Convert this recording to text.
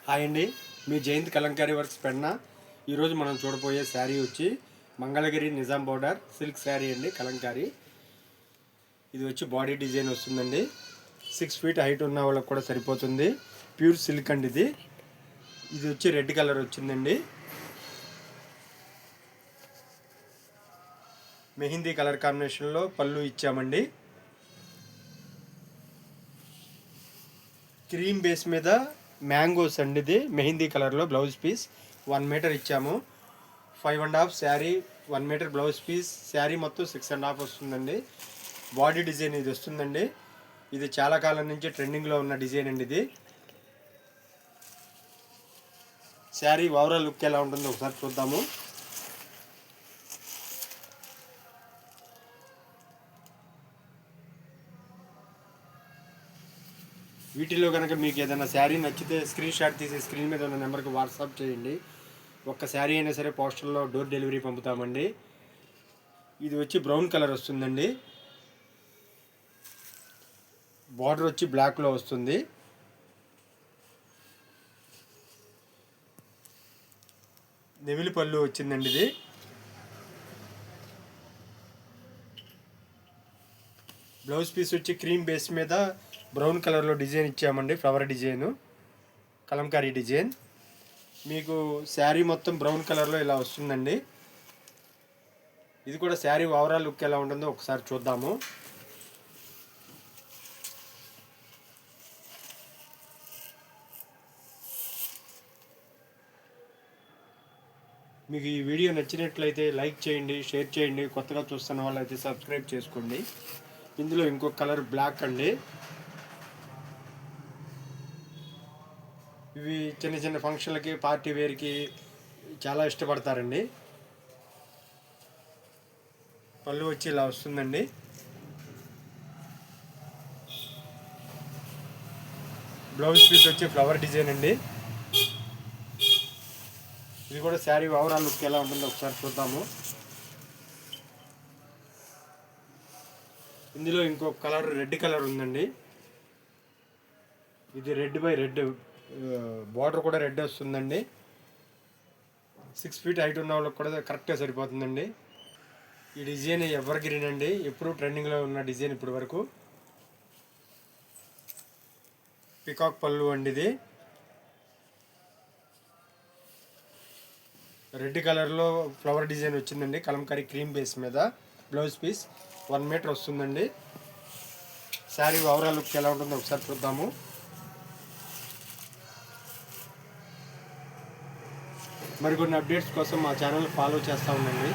Hi అండి, మీ Jayant Kalamkari works పెన్న. ఈరోజు మనం చూడబోయే శారీ వచ్చి మంగళగిరి నిజాం బోర్డర్ సిల్క్ శారీ అండి. కలంకారీ ఇది వచ్చి బాడీ డిజైన్ వస్తుందండి. 6 ఫీట్ హైట్ ఉన్న వాళ్ళకి కూడా సరిపోతుంది. ప్యూర్ సిల్క్ అండి. ఇది వచ్చి రెడ్ కలర్ వచ్చిందండి. మెహిందీ కలర్ కాంబినేషన్లో పళ్ళు ఇచ్చామండి. క్రీమ్ బేస్ మీద మ్యాంగోస్ అండి. ఇది మెహిందీ కలర్లో బ్లౌజ్ పీస్ 1 మీటర్ ఇచ్చాము. 5.5 sari, 1 metre blouse piece. Sari మొత్తం 6.5 వస్తుందండి. బాడీ డిజైన్ ఇది వస్తుందండి. ఇది చాలా కాలం నుంచి ట్రెండింగ్లో ఉన్న డిజైన్ అండి. ఇది శారీ ఓవరాల్ లుక్ ఎలా ఉంటుందో ఒకసారి చూద్దాము. వీటిలో కనుక మీకు ఏదైనా శారీ నచ్చితే స్క్రీన్ షాట్ తీసి స్క్రీన్ మీద ఉన్న నెంబర్కి వాట్సాప్ చేయండి. ఒక్క శారీ అయినా సరే పోస్టర్లో డోర్ డెలివరీ పంపుతామండి. ఇది వచ్చి బ్రౌన్ కలర్ వస్తుందండి. బార్డర్ వచ్చి బ్లాక్లో వస్తుంది. నెమిలి పళ్ళు వచ్చిందండి. ఇది బ్లౌజ్ పీస్ వచ్చి క్రీమ్ బేస్ మీద బ్రౌన్ కలర్లో డిజైన్ ఇచ్చామండి. Flower design, Kalamkari design. మీకు శారీ మొత్తం బ్రౌన్ కలర్లో ఇలా వస్తుందండి. ఇది కూడా శారీ ఓవరాల్ లుక్ ఎలా ఉంటుందో ఒకసారి చూద్దాము. మీకు ఈ వీడియో నచ్చినట్లయితే లైక్ చేయండి, షేర్ చేయండి. కొత్తగా చూస్తున్న వాళ్ళైతే సబ్స్క్రైబ్ చేసుకోండి. ఇందులో ఇంకొక కలర్ బ్లాక్ అండి. ఇవి చిన్న చిన్న ఫంక్షన్లకి, పార్టీ వేర్కి చాలా ఇష్టపడతారండి. పళ్ళు వచ్చి ఇలా వస్తుందండి. బ్లౌజ్ పీస్ వచ్చి ఫ్లవర్ డిజైన్ అండి. ఇది కూడా శారీ ఓవరాల్ లుక్ ఎలా ఉంటుందో ఒకసారి చూద్దాము. ఇందులో ఇంకొక కలర్ రెడ్ కలర్ ఉందండి. ఇది రెడ్ బై రెడ్, బార్డర్ కూడా రెడ్ వస్తుందండి. 6 ఫీట్ హైట్ ఉన్న వాళ్ళకి కూడా కరెక్ట్గా సరిపోతుందండి. ఈ డిజైన్ ఎవర్ గ్రీన్ అండి. ఎప్పుడు ట్రెండింగ్లో ఉన్న డిజైన్ ఇప్పటి వరకు. పికాక్ పళ్ళు అండి. ఇది రెడ్ కలర్లో ఫ్లవర్ డిజైన్ వచ్చిందండి. కలంకారీ క్రీమ్ బేస్ మీద బ్లౌజ్ పీస్ 1 మీటర్ వస్తుందండి. శారీ ఓవరాల్ లుక్ ఎలా ఉంటుందో ఒకసారి చూద్దాము. మరికొన్ని అప్డేట్స్ కోసం మా ఛానల్ ఫాలో చేస్తూ ఉండండి.